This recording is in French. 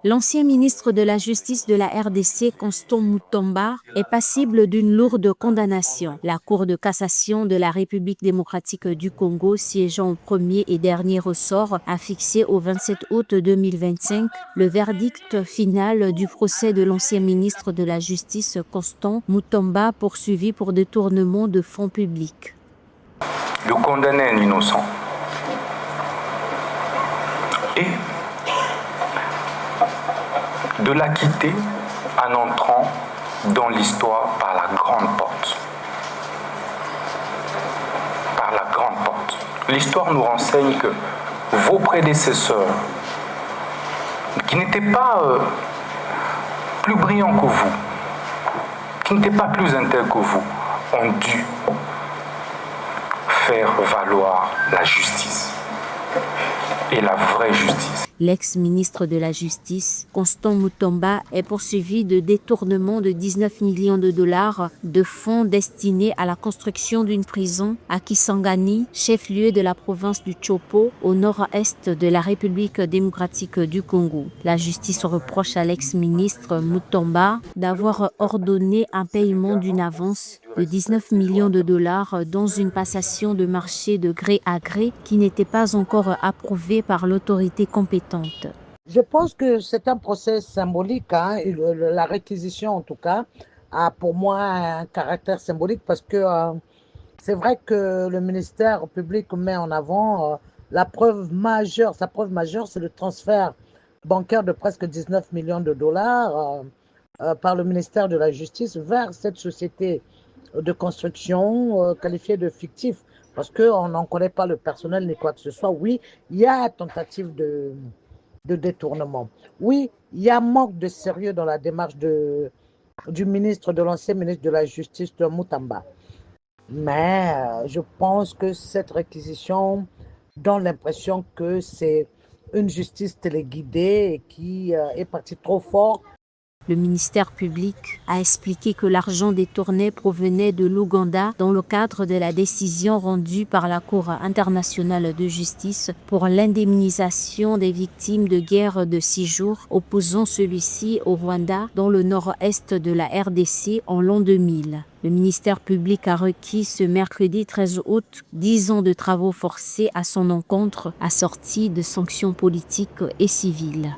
L'ancien ministre de la Justice de la RDC, Constant Mutamba, est passible d'une lourde condamnation. La Cour de cassation de la République démocratique du Congo, siégeant au premier et dernier ressort, a fixé au 27 août 2025 le verdict final du procès de l'ancien ministre de la Justice, Constant Mutamba, poursuivi pour détournement de fonds publics. De condamner un innocent et de l'acquitter en entrant dans l'histoire par la grande porte. Par la grande porte. L'histoire nous renseigne que vos prédécesseurs, qui n'étaient pas plus brillants que vous, qui n'étaient pas plus intègres que vous, ont dû faire valoir la justice et la vraie justice. L'ex-ministre de la Justice, Constant Mutamba, est poursuivi de détournement de 19 millions de dollars de fonds destinés à la construction d'une prison à Kisangani, chef-lieu de la province du Chopo, au nord-est de la République démocratique du Congo. La justice reproche à l'ex-ministre Mutamba d'avoir ordonné un paiement d'une avance de 19 millions de dollars dans une passation de marché de gré à gré qui n'était pas encore approuvée par l'autorité compétente. Je pense que c'est un procès symbolique, hein, la réquisition en tout cas a pour moi un caractère symbolique parce que c'est vrai que le ministère public met en avant sa preuve majeure c'est le transfert bancaire de presque 19 millions de dollars par le ministère de la Justice vers cette société de construction qualifiée de fictif parce qu'on n'en connaît pas le personnel ni quoi que ce soit. Oui, il y a tentative de détournement. Oui, il y a manque de sérieux dans la démarche de l'ancien ministre de la Justice, de Mutamba. Mais je pense que cette réquisition donne l'impression que c'est une justice téléguidée et qui est partie trop fort. Le ministère public a expliqué que l'argent détourné provenait de l'Ouganda dans le cadre de la décision rendue par la Cour internationale de justice pour l'indemnisation des victimes de guerre de 6 jours, opposant celui-ci au Rwanda dans le nord-est de la RDC en l'an 2000. Le ministère public a requis ce mercredi 13 août 10 ans de travaux forcés à son encontre, assortis de sanctions politiques et civiles.